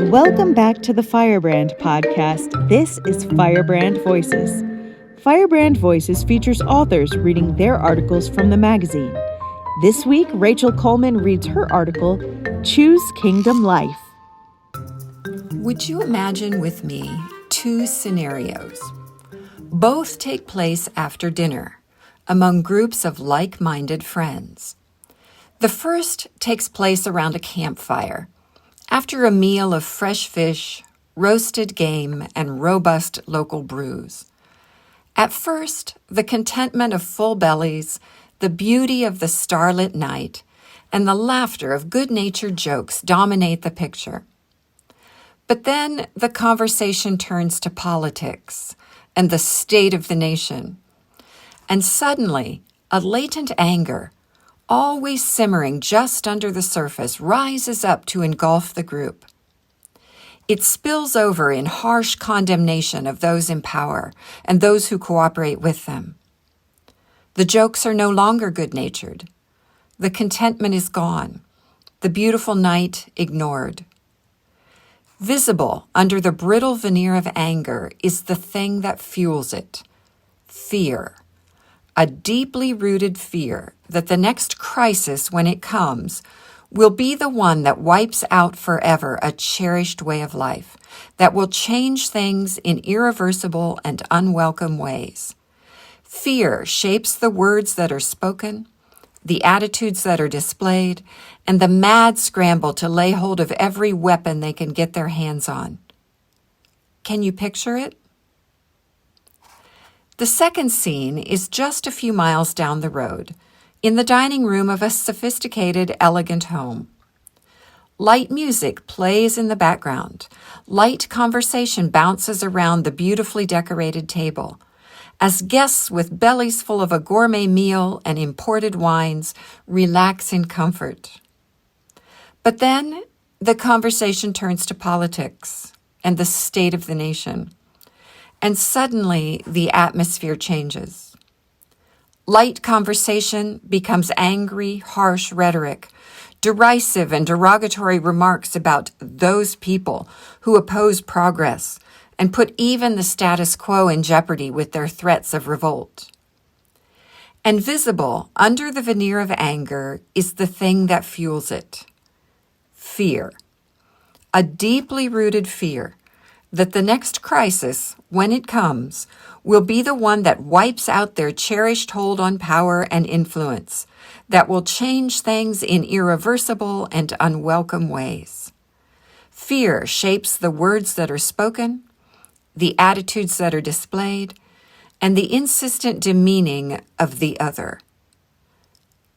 Welcome back to the Firebrand podcast. This is Firebrand Voices. Firebrand Voices features authors reading their articles from the magazine. This week, Rachel Coleman reads her article, Choose Kingdom Life. Would you imagine with me two scenarios? Both take place after dinner, among groups of like-minded friends. The first takes place around a campfire, after a meal of fresh fish, roasted game, and robust local brews. At first, the contentment of full bellies, the beauty of the starlit night, and the laughter of good-natured jokes dominate the picture. But then the conversation turns to politics and the state of the nation. And suddenly, a latent anger, always simmering just under the surface, rises up to engulf the group. It spills over in harsh condemnation of those in power and those who cooperate with them. The jokes are no longer good-natured. The contentment is gone. The beautiful night ignored. Visible under the brittle veneer of anger is the thing that fuels it: fear. A deeply rooted fear that the next crisis, when it comes, will be the one that wipes out forever a cherished way of life, that will change things in irreversible and unwelcome ways. Fear shapes the words that are spoken, the attitudes that are displayed, and the mad scramble to lay hold of every weapon they can get their hands on. Can you picture it? The second scene is just a few miles down the road, in the dining room of a sophisticated, elegant home. Light music plays in the background. Light conversation bounces around the beautifully decorated table, as guests with bellies full of a gourmet meal and imported wines relax in comfort. But then the conversation turns to politics and the state of the nation. And suddenly, the atmosphere changes. Light conversation becomes angry, harsh rhetoric, derisive and derogatory remarks about those people who oppose progress and put even the status quo in jeopardy with their threats of revolt. And visible under the veneer of anger is the thing that fuels it: fear. A deeply rooted fear that the next crisis, when it comes, will be the one that wipes out their cherished hold on power and influence, that will change things in irreversible and unwelcome ways. Fear shapes the words that are spoken, the attitudes that are displayed, and the insistent demeaning of the other.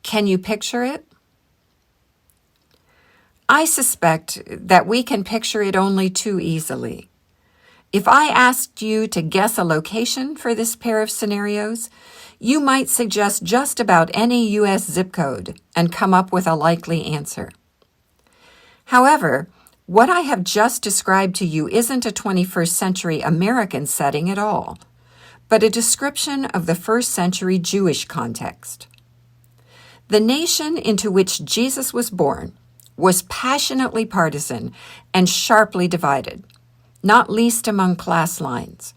Can you picture it? I suspect that we can picture it only too easily. If I asked you to guess a location for this pair of scenarios, you might suggest just about any U.S. zip code and come up with a likely answer. However, what I have just described to you isn't a 21st century American setting at all, but a description of the first century Jewish context. The nation into which Jesus was born was passionately partisan and sharply divided, not least among class lines,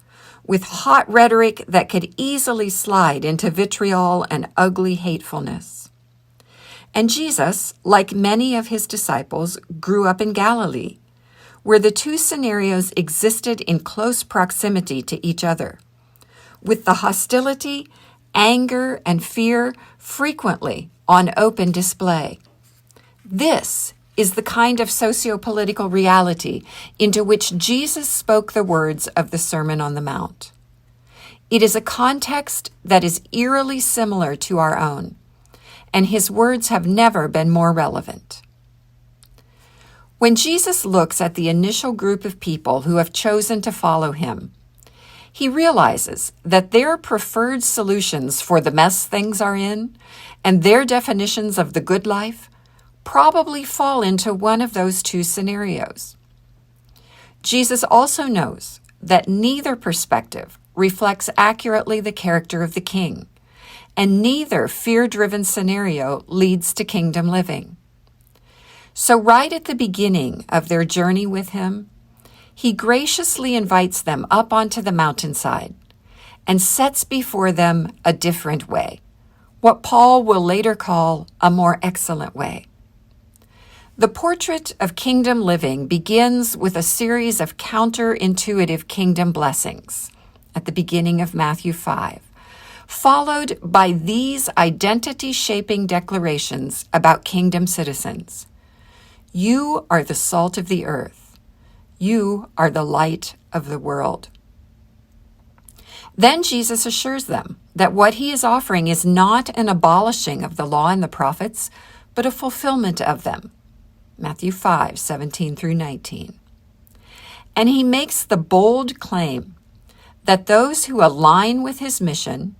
with hot rhetoric that could easily slide into vitriol and ugly hatefulness. And Jesus, like many of his disciples, grew up in Galilee, where the two scenarios existed in close proximity to each other, with the hostility, anger, and fear frequently on open display. This is the kind of socio-political reality into which Jesus spoke the words of the Sermon on the Mount. It is a context that is eerily similar to our own, and his words have never been more relevant. When Jesus looks at the initial group of people who have chosen to follow him, he realizes that their preferred solutions for the mess things are in and their definitions of the good life probably fall into one of those two scenarios. Jesus also knows that neither perspective reflects accurately the character of the king, and neither fear-driven scenario leads to kingdom living. So right at the beginning of their journey with him, he graciously invites them up onto the mountainside and sets before them a different way, what Paul will later call a more excellent way. The portrait of kingdom living begins with a series of counterintuitive kingdom blessings at the beginning of Matthew 5, followed by these identity-shaping declarations about kingdom citizens. You are the salt of the earth. You are the light of the world. Then Jesus assures them that what he is offering is not an abolishing of the law and the prophets, but a fulfillment of them. Matthew 5:17 through 19. And he makes the bold claim that those who align with his mission,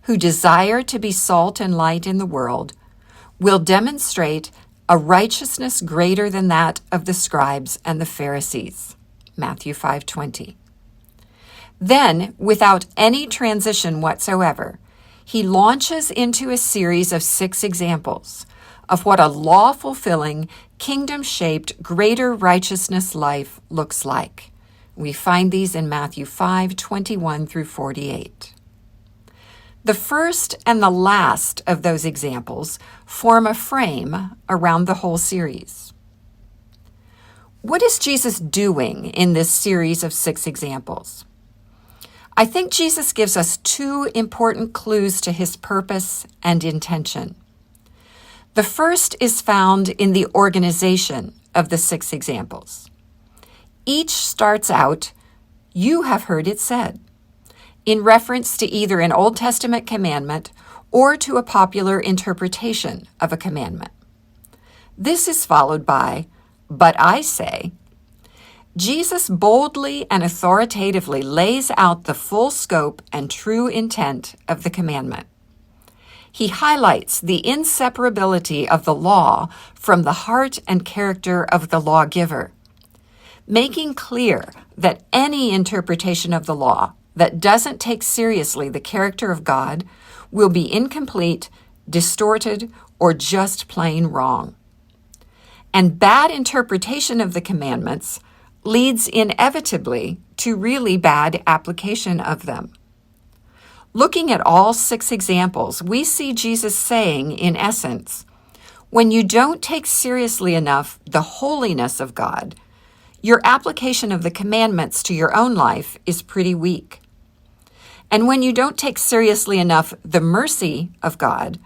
who desire to be salt and light in the world, will demonstrate a righteousness greater than that of the scribes and the Pharisees. Matthew 5:20. Then, without any transition whatsoever, he launches into a series of 6 examples of what a law-fulfilling, kingdom-shaped, greater righteousness life looks like. We find these in Matthew 5:21 through 48. The first and the last of those examples form a frame around the whole series. What is Jesus doing in this series of 6 examples? I think Jesus gives us 2 important clues to his purpose and intention. The first is found in the organization of the 6 examples. Each starts out, "You have heard it said," in reference to either an Old Testament commandment or to a popular interpretation of a commandment. This is followed by, "But I say." Jesus boldly and authoritatively lays out the full scope and true intent of the commandment. He highlights the inseparability of the law from the heart and character of the lawgiver, making clear that any interpretation of the law that doesn't take seriously the character of God will be incomplete, distorted, or just plain wrong. And bad interpretation of the commandments leads inevitably to really bad application of them. Looking at all 6 examples, we see Jesus saying, in essence, when you don't take seriously enough the holiness of God, your application of the commandments to your own life is pretty weak. And when you don't take seriously enough the mercy of God,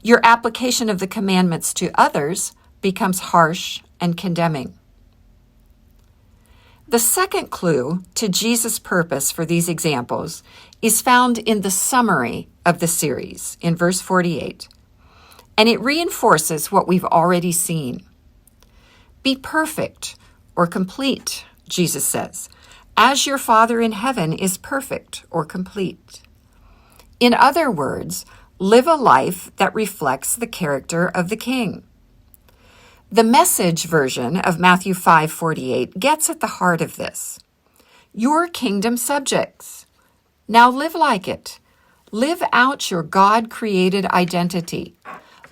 your application of the commandments to others becomes harsh and condemning. The second clue to Jesus' purpose for these examples is found in the summary of the series in verse 48, and it reinforces what we've already seen. Be perfect or complete, Jesus says, as your Father in heaven is perfect or complete. In other words, live a life that reflects the character of the King. The Message version of Matthew 5:48 gets at the heart of this. Your kingdom subjects. Now live like it. Live out your God-created identity.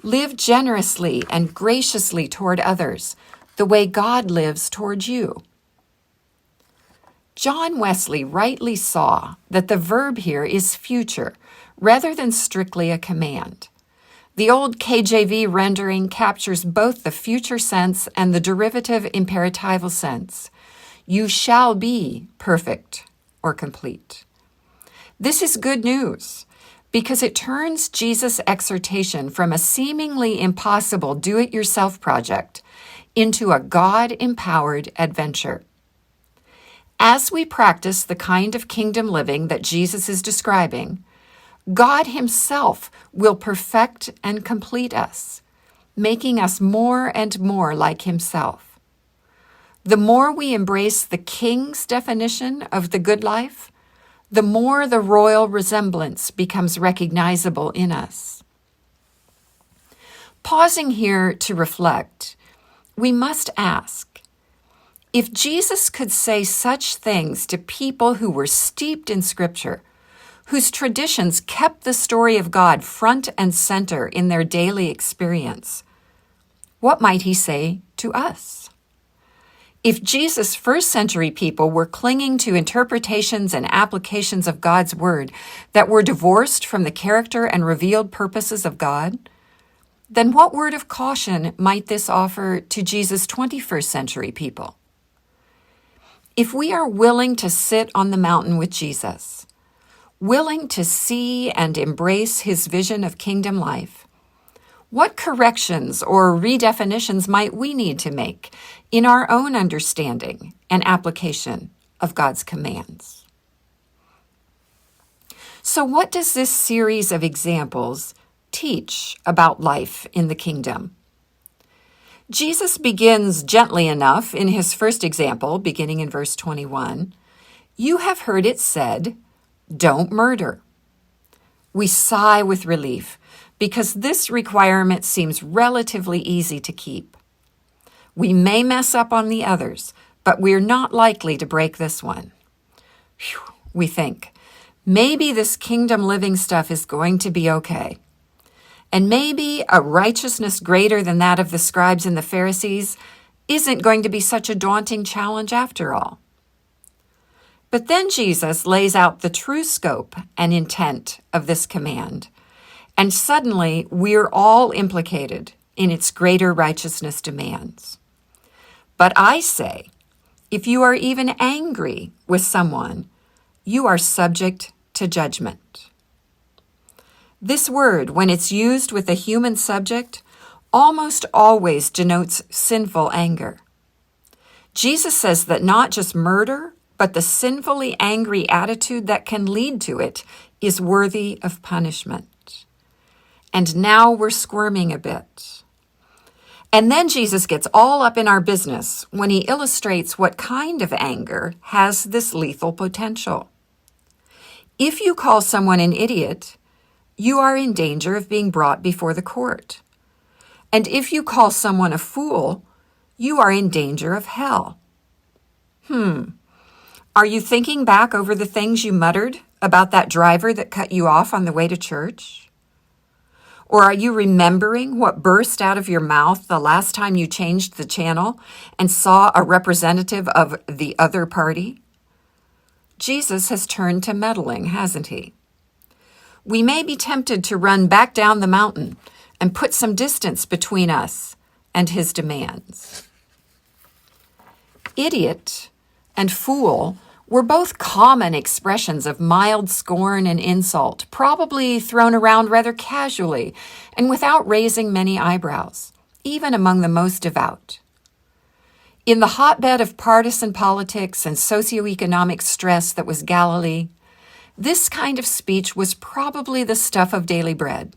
Live generously and graciously toward others, the way God lives toward you. John Wesley rightly saw that the verb here is future rather than strictly a command. The old KJV rendering captures both the future sense and the derivative imperatival sense. You shall be perfect or complete. This is good news because it turns Jesus' exhortation from a seemingly impossible do-it-yourself project into a God-empowered adventure. As we practice the kind of kingdom living that Jesus is describing, God himself will perfect and complete us, making us more and more like himself. The more we embrace the King's definition of the good life, the more the royal resemblance becomes recognizable in us. Pausing here to reflect, we must ask, if Jesus could say such things to people who were steeped in Scripture, whose traditions kept the story of God front and center in their daily experience, what might he say to us? If Jesus' first-century people were clinging to interpretations and applications of God's word that were divorced from the character and revealed purposes of God, then what word of caution might this offer to Jesus' 21st century people? If we are willing to sit on the mountain with Jesus, willing to see and embrace his vision of kingdom life, what corrections or redefinitions might we need to make in our own understanding and application of God's commands? So what does this series of examples teach about life in the kingdom? Jesus begins gently enough in his first example, beginning in verse 21. You have heard it said, don't murder. We sigh with relief because this requirement seems relatively easy to keep. We may mess up on the others, but we're not likely to break this one. Whew, we think, maybe this kingdom living stuff is going to be okay. And maybe a righteousness greater than that of the scribes and the Pharisees isn't going to be such a daunting challenge after all. But then Jesus lays out the true scope and intent of this command, and suddenly we're all implicated in its greater righteousness demands. But I say, if you are even angry with someone, you are subject to judgment. This word, when it's used with a human subject, almost always denotes sinful anger. Jesus says that not just murder, but the sinfully angry attitude that can lead to it is worthy of punishment. And now we're squirming a bit. And then Jesus gets all up in our business when he illustrates what kind of anger has this lethal potential. If you call someone an idiot, you are in danger of being brought before the court. And if you call someone a fool, you are in danger of hell. Are you thinking back over the things you muttered about that driver that cut you off on the way to church? Or are you remembering what burst out of your mouth the last time you changed the channel and saw a representative of the other party? Jesus has turned to meddling, hasn't he? We may be tempted to run back down the mountain and put some distance between us and his demands. Idiot and fool were both common expressions of mild scorn and insult, probably thrown around rather casually and without raising many eyebrows, even among the most devout. In the hotbed of partisan politics and socioeconomic stress that was Galilee, this kind of speech was probably the stuff of daily bread.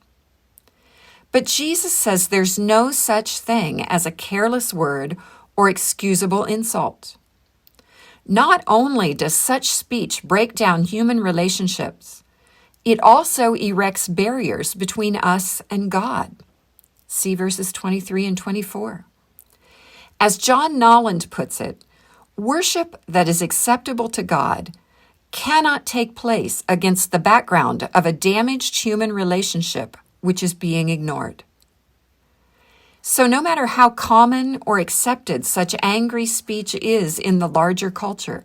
But Jesus says there's no such thing as a careless word or excusable insult. Not only does such speech break down human relationships, it also erects barriers between us and God. See verses 23 and 24. As John Nolland puts it, worship that is acceptable to God cannot take place against the background of a damaged human relationship which is being ignored. So no matter how common or accepted such angry speech is in the larger culture,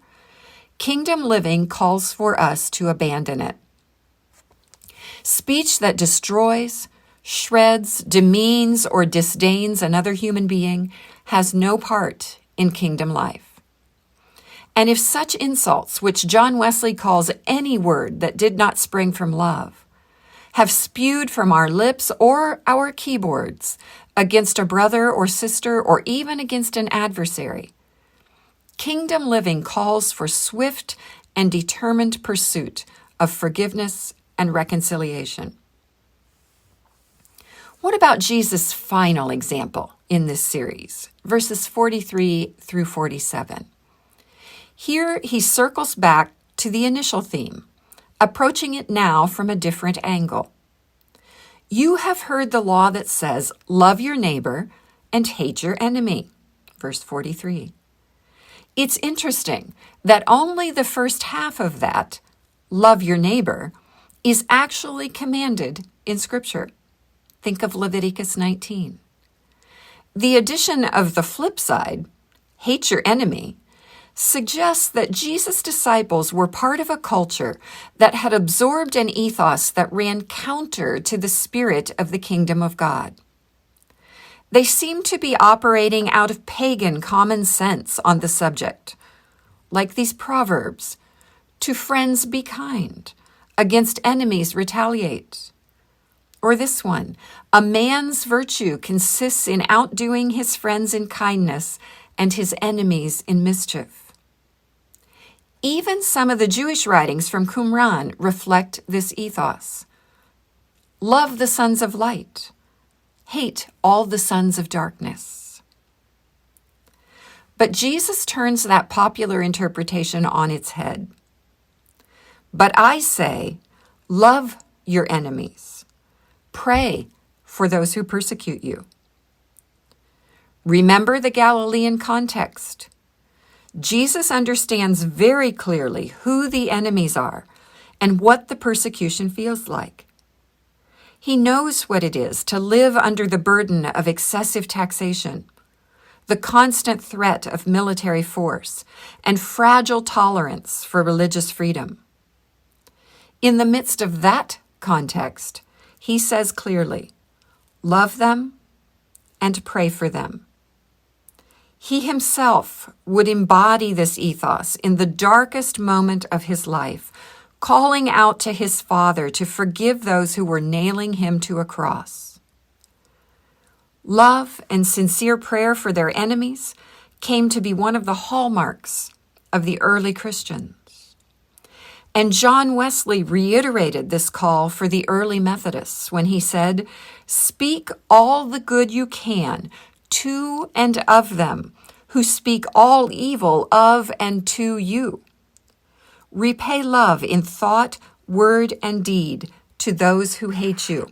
kingdom living calls for us to abandon it. Speech that destroys, shreds, demeans, or disdains another human being has no part in kingdom life. And if such insults, which John Wesley calls any word that did not spring from love, have spewed from our lips or our keyboards against a brother or sister or even against an adversary, kingdom living calls for swift and determined pursuit of forgiveness and reconciliation. What about Jesus' final example in this series, verses 43 through 47? Here he circles back to the initial theme, approaching it now from a different angle. You have heard the law that says, love your neighbor and hate your enemy. Verse 43. It's interesting that only the first half of that, love your neighbor, is actually commanded in Scripture. Think of Leviticus 19. The addition of the flip side, hate your enemy, suggests that Jesus' disciples were part of a culture that had absorbed an ethos that ran counter to the spirit of the kingdom of God. They seemed to be operating out of pagan common sense on the subject, like these proverbs, "To friends be kind, against enemies retaliate." Or this one, "A man's virtue consists in outdoing his friends in kindness and his enemies in mischief." Even some of the Jewish writings from Qumran reflect this ethos. Love the sons of light. Hate all the sons of darkness. But Jesus turns that popular interpretation on its head. "But I say, love your enemies. Pray for those who persecute you." Remember the Galilean context. Jesus understands very clearly who the enemies are and what the persecution feels like. He knows what it is to live under the burden of excessive taxation, the constant threat of military force, and fragile tolerance for religious freedom. In the midst of that context, he says clearly, love them and pray for them. He himself would embody this ethos in the darkest moment of his life, calling out to his Father to forgive those who were nailing him to a cross. Love and sincere prayer for their enemies came to be one of the hallmarks of the early Christians. And John Wesley reiterated this call for the early Methodists when he said, "Speak all the good you can to and of them who speak all evil of and to you. Repay love in thought, word, and deed to those who hate you."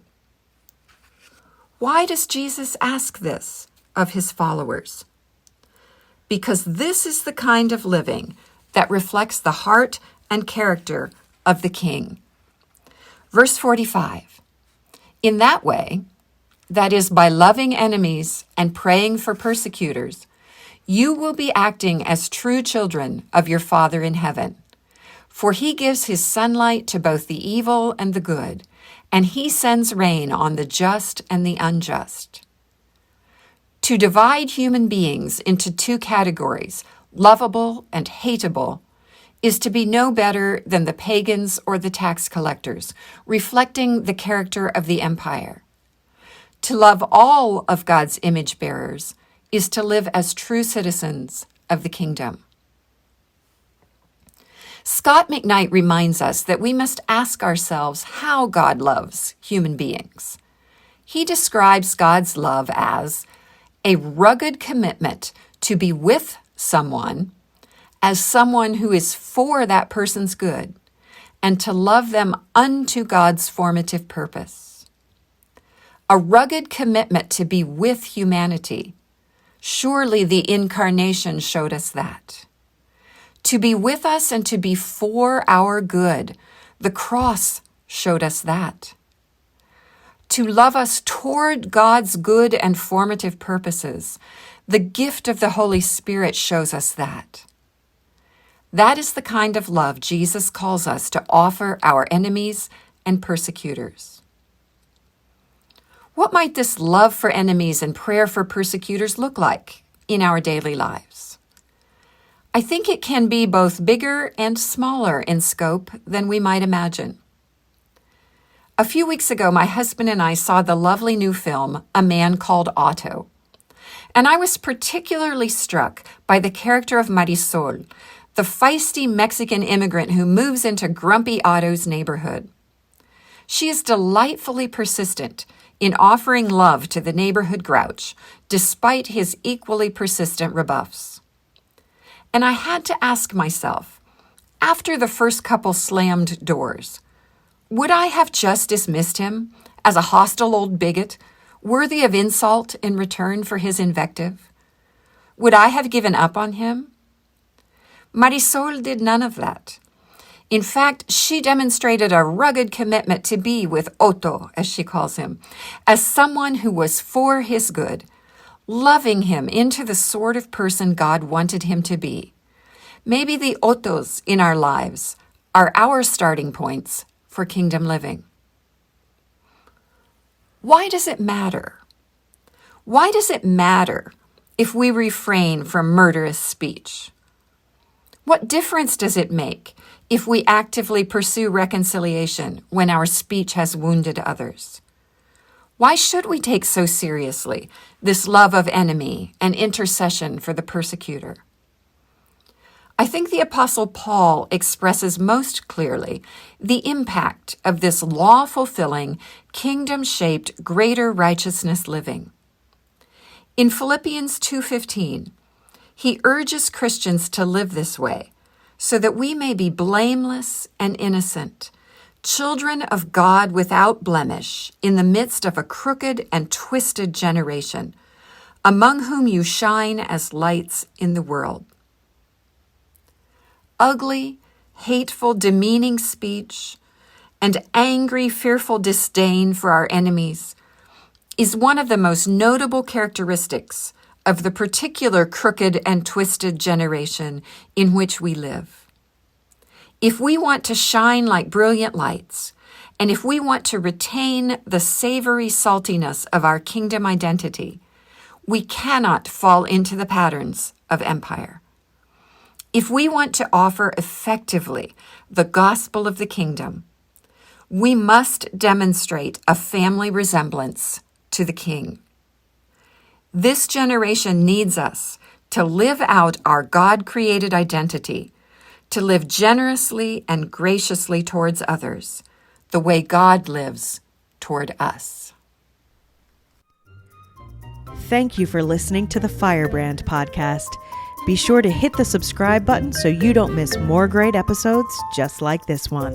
Why does Jesus ask this of his followers? Because this is the kind of living that reflects the heart and character of the King. Verse 45, "In that way, that is by loving enemies and praying for persecutors, you will be acting as true children of your Father in heaven. For he gives his sunlight to both the evil and the good, and he sends rain on the just and the unjust." To divide human beings into two categories, lovable and hateable, is to be no better than the pagans or the tax collectors, reflecting the character of the empire. To love all of God's image bearers is to live as true citizens of the kingdom. Scott McKnight reminds us that we must ask ourselves how God loves human beings. He describes God's love as a rugged commitment to be with someone as someone who is for that person's good, and to love them unto God's formative purpose. A rugged commitment to be with humanity. Surely the incarnation showed us that. To be with us and to be for our good. The cross showed us that. To love us toward God's good and formative purposes. The gift of the Holy Spirit shows us that. That is the kind of love Jesus calls us to offer our enemies and persecutors. What might this love for enemies and prayer for persecutors look like in our daily lives? I think it can be both bigger and smaller in scope than we might imagine. A few weeks ago, my husband and I saw the lovely new film, A Man Called Otto. And I was particularly struck by the character of Marisol, the feisty Mexican immigrant who moves into grumpy Otto's neighborhood. She is delightfully persistent in offering love to the neighborhood grouch, despite his equally persistent rebuffs. And I had to ask myself, after the first couple slammed doors, would I have just dismissed him as a hostile old bigot, worthy of insult in return for his invective? Would I have given up on him? Marisol did none of that. In fact, she demonstrated a rugged commitment to be with Otto, as she calls him, as someone who was for his good, loving him into the sort of person God wanted him to be. Maybe the otos in our lives are our starting points for kingdom living. Why does it matter? Why does it matter if we refrain from murderous speech? What difference does it make if we actively pursue reconciliation when our speech has wounded others? Why should we take so seriously this love of enemy and intercession for the persecutor? I think the Apostle Paul expresses most clearly the impact of this law-fulfilling, kingdom-shaped, greater righteousness living. In Philippians 2:15, he urges Christians to live this way so that we may be blameless and innocent, children of God without blemish in the midst of a crooked and twisted generation, among whom you shine as lights in the world. Ugly, hateful, demeaning speech and angry, fearful disdain for our enemies is one of the most notable characteristics of the particular crooked and twisted generation in which we live. If we want to shine like brilliant lights, and if we want to retain the savory saltiness of our kingdom identity, we cannot fall into the patterns of empire. If we want to offer effectively the gospel of the kingdom, we must demonstrate a family resemblance to the King. This generation needs us to live out our God-created identity, to live generously and graciously towards others, the way God lives toward us. Thank you for listening to the Firebrand podcast. Be sure to hit the subscribe button so you don't miss more great episodes just like this one.